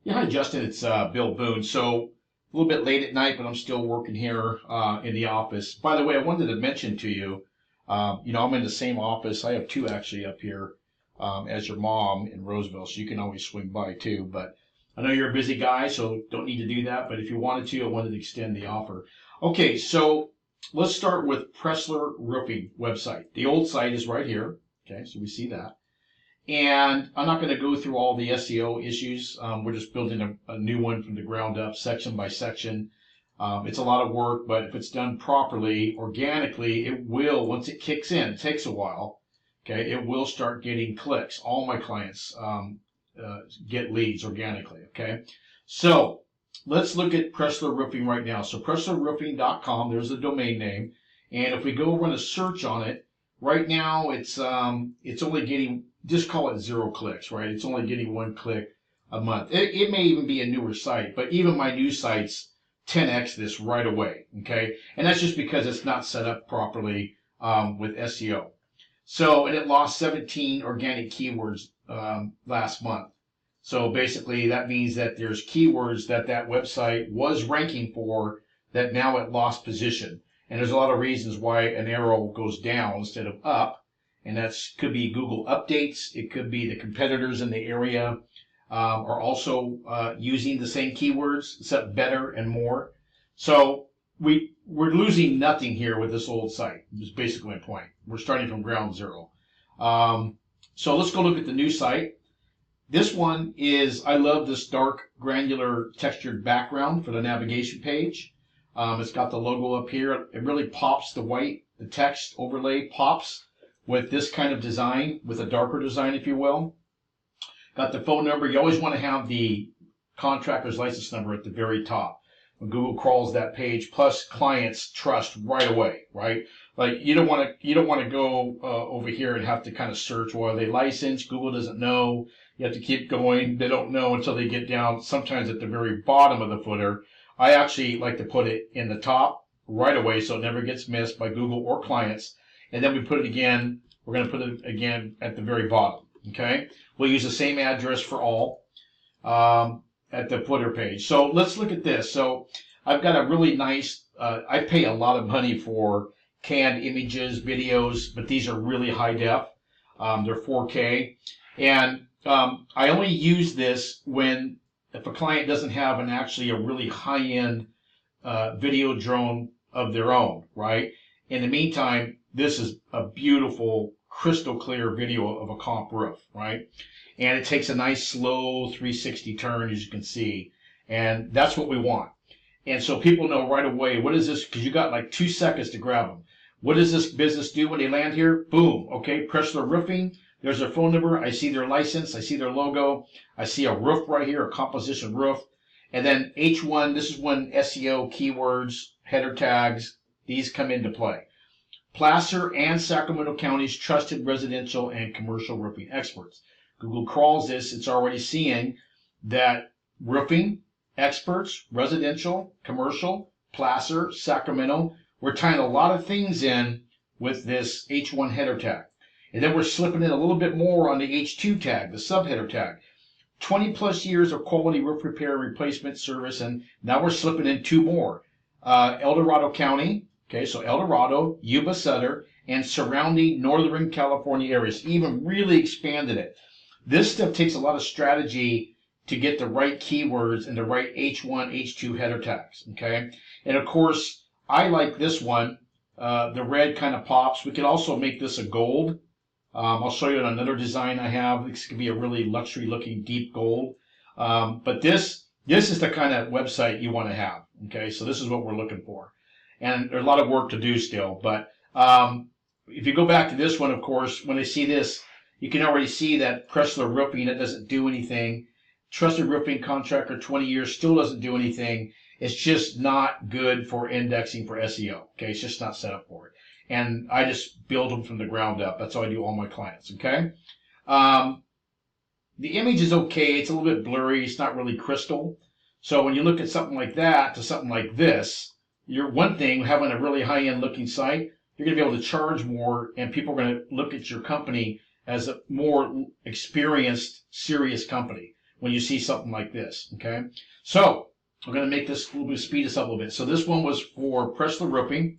Yeah, hi Justin, it's Bill Boone. So a little bit late at night, but I'm still working here in the office. By the way, I wanted to mention to you, I'm in the same office. I have two actually up here as your mom in Roseville, so you can always swing by too. But I know you're a busy guy, so don't need to do that. But if you wanted to, I wanted to extend the offer. Okay, so let's start with Pressler Roofing website. The old site is right here. Okay, so we see that. And I'm not going to go through all the SEO issues. We're just building a new one from the ground up, section by section. It's a lot of work, but if it's done properly, organically, it will, once it kicks in, it takes a while, okay, it will start getting clicks. All my clients get leads organically, okay? So let's look at Pressler Roofing right now. So PresslerRoofing.com, there's the domain name. And if we go run a search on it, right now it's only getting, just call it 0 clicks, right? It's only getting 1 click a month. It may even be a newer site, but even my new sites 10x this right away, okay? And that's just because it's not set up properly with SEO. So, and it lost 17 organic keywords last month. So basically that means that there's keywords that website was ranking for that now it lost position. And there's a lot of reasons why an arrow goes down instead of up. And that's could be Google updates. It could be the competitors in the area are also using the same keywords, except better and more. So we're losing nothing here with this old site. Is basically my point. We're starting from ground zero. So let's go look at the new site. This one is, I love this dark granular textured background for the navigation page. It's got the logo up here. It really pops the white, the text overlay pops with this kind of design, with a darker design, if you will. Got the phone number. You always want to have the contractor's license number at the very top when Google crawls that page. Plus, clients trust right away, right? Like you don't want to go over here and have to kind of search. Well, are they licensed? Google doesn't know. You have to keep going. They don't know until they get down. Sometimes at the very bottom of the footer. I actually like to put it in the top right away so it never gets missed by Google or clients. And then we put it again. We're going to put it again at the very bottom. Okay. We'll use the same address for all at the footer page. So let's look at this. So I've got a really nice, I pay a lot of money for canned images, videos, but these are really high def. They're 4K. And I only use this if a client doesn't have actually a really high-end video drone of their own, right? In the meantime, this is a beautiful, crystal clear video of a comp roof, right? And it takes a nice slow 360 turn, as you can see. And that's what we want. And so people know right away, what is this? Because you got like 2 seconds to grab them. What does this business do when they land here? Boom. Okay, Pressler Roofing. There's their phone number. I see their license. I see their logo. I see a roof right here, a composition roof. And then H1, this is when SEO keywords, header tags, these come into play. Placer and Sacramento County's trusted residential and commercial roofing experts. Google crawls this. It's already seeing that roofing experts, residential, commercial, Placer, Sacramento. We're tying a lot of things in with this H1 header tag. And then we're slipping in a little bit more on the H2 tag, the subheader tag. 20 plus years of quality roof repair and replacement service, and now we're slipping in 2 more. El Dorado County, okay, so El Dorado, Yuba Sutter, and surrounding Northern California areas, even really expanded it. This stuff takes a lot of strategy to get the right keywords and the right H1, H2 header tags, okay? And of course, I like this one. The red kind of pops. We could also make this a gold. I'll show you another design I have. This could be a really luxury looking deep gold. But this is the kind of website you want to have. Okay, so this is what we're looking for. And there's a lot of work to do still. But if you go back to this one, of course, when they see this, you can already see that Pressler Roofing, it doesn't do anything. Trusted roofing contractor, 20 years, still doesn't do anything. It's just not good for indexing for SEO. Okay, it's just not set up for it. And I just build them from the ground up. That's how I do all my clients, okay? The image is okay. It's a little bit blurry. It's not really crystal. So when you look at something like that to something like this, you're one thing, having a really high-end looking site, you're going to be able to charge more, and people are going to look at your company as a more experienced, serious company. when you see something like this, okay? So we're going to make this a little bit, speed this up a little bit. So this one was for Pressler Roofing.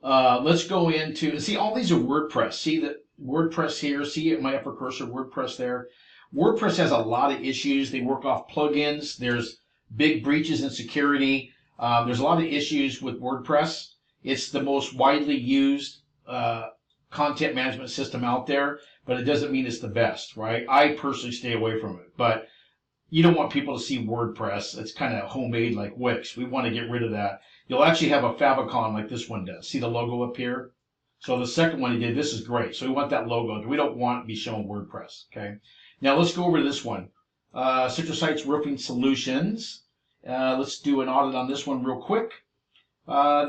Let's go into, see, all these are WordPress. See the WordPress here, see my upper cursor, WordPress there. WordPress has a lot of issues. They work off plugins. There's big breaches in security. There's a lot of issues with WordPress. It's the most widely used content management system out there, but it doesn't mean it's the best, right? I personally stay away from it, but you don't want people to see WordPress. It's kind of homemade like Wix. We want to get rid of that. You'll actually have a favicon like this one does. See the logo up here? So the second one he did, this is great. So we want that logo. We don't want to be showing WordPress, okay? Now let's go over to this one. Citrus Heights Roofing Solutions. Let's do an audit on this one real quick.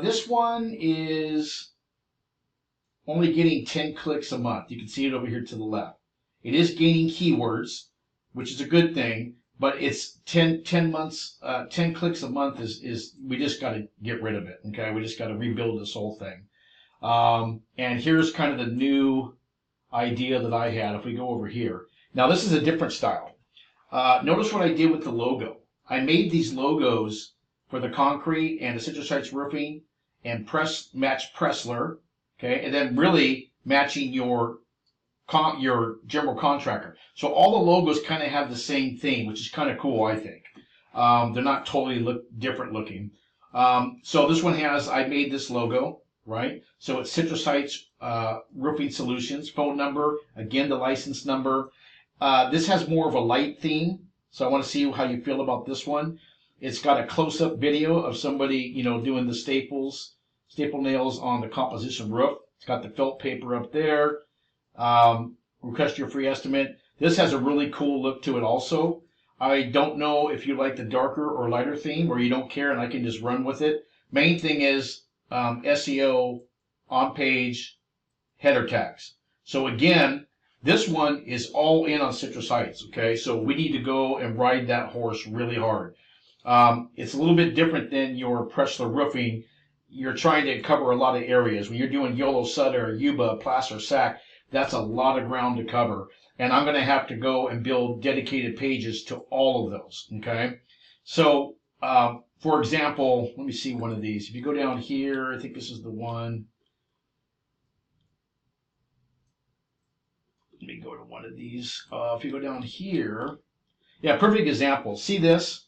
This one is only getting 10 clicks a month. You can see it over here to the left. It is gaining keywords, which is a good thing, but it's 10 clicks a month is we just got to get rid of it, okay? We just got to rebuild this whole thing. And here's kind of the new idea that I had. If we go over here. Now this is a different style. Notice what I did with the logo. I made these logos for the concrete and the Citrus Heights Roofing and match Pressler, okay, and then really matching your general contractor. So all the logos kind of have the same theme, which is kind of cool, I think. They're not totally different looking. So this one has, I made this logo, right? So it's Citrus Heights Roofing Solutions, phone number, again the license number. This has more of a light theme, so I want to see how you feel about this one. It's got a close-up video of somebody, you know, doing the staple nails on the composition roof. It's got the felt paper up there. Request your free estimate. This has a really cool look to it also. I don't know if you like the darker or lighter theme or you don't care and I can just run with it. Main thing is SEO, on-page, header tags. So again, this one is all in on Citrus Heights, okay? So we need to go and ride that horse really hard. It's a little bit different than your Pressler Roofing. You're trying to cover a lot of areas. When you're doing YOLO, Sutter, Yuba, Placer, Sac, that's a lot of ground to cover. And I'm going to have to go and build dedicated pages to all of those, okay? So, for example, let me see one of these. If you go down here, I think this is the one. Let me go to one of these. If you go down here, yeah, perfect example. See this?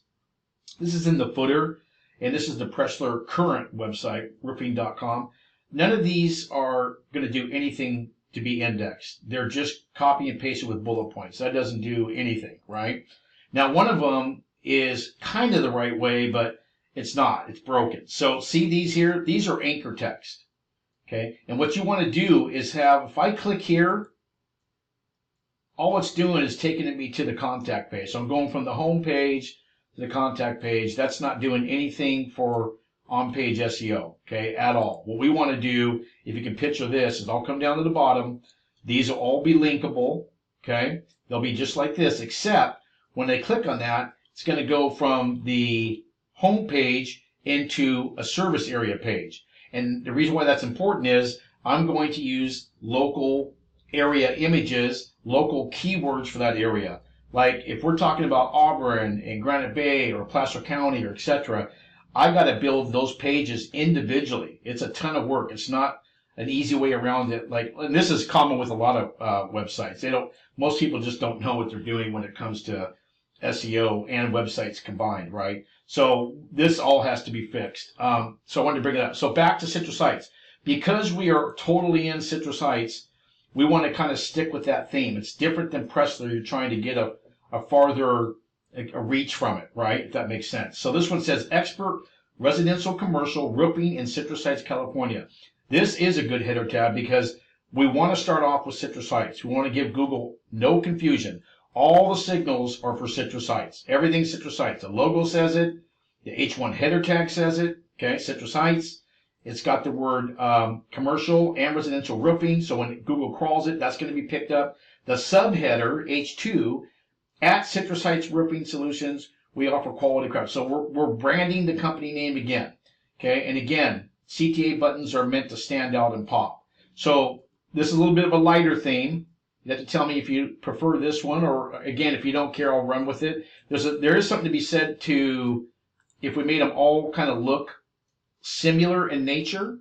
This is in the footer, and this is the Pressler current website, roofing.com. None of these are going to do anything to be indexed. They're just copy and pasted with bullet points. That doesn't do anything, right? Now, one of them is kind of the right way, but it's not. It's broken. So see these here? These are anchor text, okay? And what you want to do is have, if I click here, all it's doing is taking me to the contact page. So I'm going from the home page to the contact page. That's not doing anything for on-page SEO, okay, at all. What we want to do, if you can picture this, is I'll come down to the bottom. These will all be linkable, okay? They'll be just like this, except when they click on that, it's going to go from the home page into a service area page. And the reason why that's important is I'm going to use local area images, local keywords for that area. Like if we're talking about Auburn and Granite Bay or Placer County or etc., I got to build those pages individually. It's a ton of work. It's not an easy way around it. Like, and this is common with a lot of websites. Most people just don't know what they're doing when it comes to SEO and websites combined, right? So this all has to be fixed. So I wanted to bring it up. So back to Citrus Heights. Because we are totally in Citrus Heights, we want to kind of stick with that theme. It's different than Pressler. You're trying to get a farther a reach from it, right? If that makes sense. So this one says expert residential commercial roofing in Citrus Heights, California. This is a good header tab because we want to start off with Citrus Heights. We want to give Google no confusion. All the signals are for Citrus Heights. Everything's Citrus Heights. The logo says it. The H1 header tag says it. Okay, Citrus Heights. It's got the word commercial and residential roofing. So when Google crawls it, that's going to be picked up. The subheader, H2, at Citrus Heights Roofing Solutions, we offer quality craft. So we're branding the company name again. Okay, and again, CTA buttons are meant to stand out and pop. So this is a little bit of a lighter theme. You have to tell me if you prefer this one, or again, if you don't care, I'll run with it. There is something to be said to if we made them all kind of look similar in nature,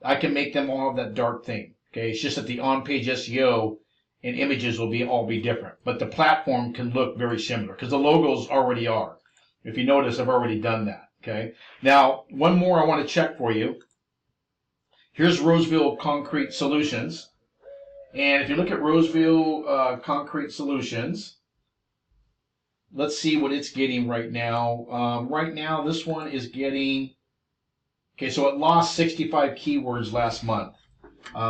I can make them all have that dark thing. Okay, it's just that the on-page SEO and images will all be different, but the platform can look very similar because the logos already are. If you notice, I've already done that. Okay, now one more I want to check for you. Here's Roseville Concrete Solutions, and if you look at Roseville Concrete Solutions, let's see what it's getting right now. Right now, this one is getting. Okay, so it lost 65 keywords last month.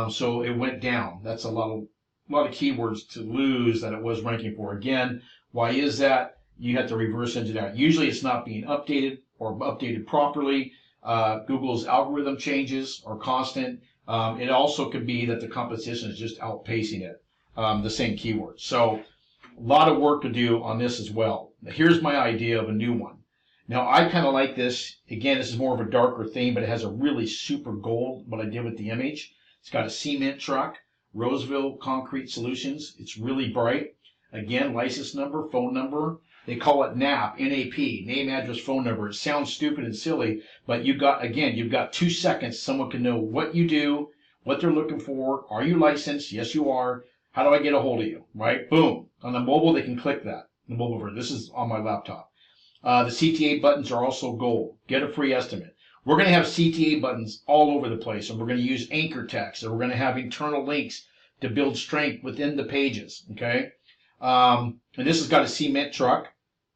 So it went down. That's a lot of keywords to lose that it was ranking for. Again, why is that? You have to reverse engineer. Usually it's not being updated or updated properly. Google's algorithm changes are constant. It also could be that the competition is just outpacing it, the same keywords. So a lot of work to do on this as well. Here's my idea of a new one. Now, I kind of like this. Again, this is more of a darker theme, but it has a really super gold, what I did with the image. It's got a cement truck, Roseville Concrete Solutions. It's really bright. Again, license number, phone number. They call it NAP, N-A-P, name, address, phone number. It sounds stupid and silly, but you've got 2 seconds. Someone can know what you do, what they're looking for. Are you licensed? Yes, you are. How do I get a hold of you? Right? Boom. On the mobile, they can click that. The mobile version. This is on my laptop. The CTA buttons are also gold. Get a free estimate. We're going to have CTA buttons all over the place, and we're going to use anchor text, and we're going to have internal links to build strength within the pages. Okay, and this has got a cement truck.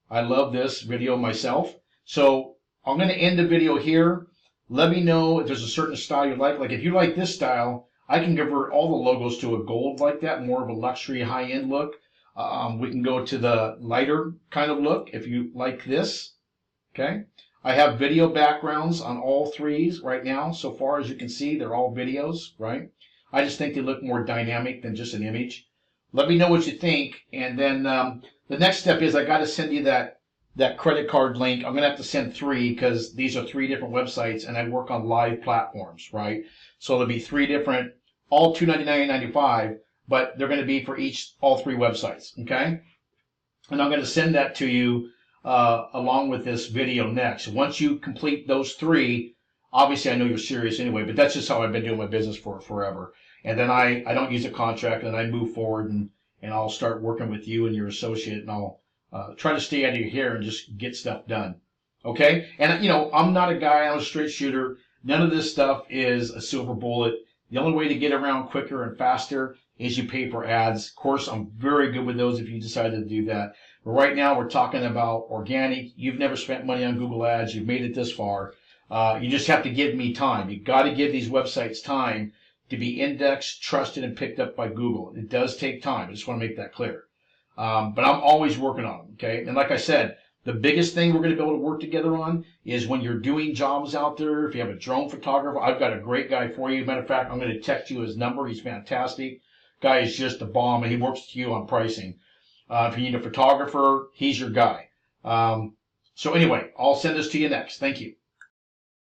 I love this video myself. So I'm going to end the video here. Let me know if there's a certain style you like. Like if you like this style, I can convert all the logos to a gold like that, more of a luxury high-end look. We can go to the lighter kind of look if you like this. Okay. I have video backgrounds on all threes right now. So far as you can see, they're all videos, right? I just think they look more dynamic than just an image. Let me know what you think. And then the next step is I got to send you that credit card link. I'm going to have to send 3 because these are 3 different websites and I work on live platforms, right? So there'll be 3 different, all $299.95. But they're going to be for all 3 websites, okay? And I'm going to send that to you along with this video next. Once you complete those 3, obviously I know you're serious anyway, but that's just how I've been doing my business for forever. And then I don't use a contract, and I move forward, and I'll start working with you and your associate, and I'll try to stay out of your hair and just get stuff done, okay? And, I'm not a guy, I'm a straight shooter. None of this stuff is a silver bullet. The only way to get around quicker and faster is you pay for ads. Of course, I'm very good with those if you decided to do that. But right now, we're talking about organic. You've never spent money on Google Ads. You've made it this far. You just have to give me time. You've got to give these websites time to be indexed, trusted, and picked up by Google. It does take time. I just want to make that clear. But I'm always working on them, okay? And like I said, the biggest thing we're going to be able to work together on is when you're doing jobs out there. If you have a drone photographer, I've got a great guy for you. Matter of fact, I'm going to text you his number. He's fantastic. Guy is just a bomb, and he works with you on pricing. If you need a photographer, he's your guy. So anyway, I'll send this to you next. Thank you.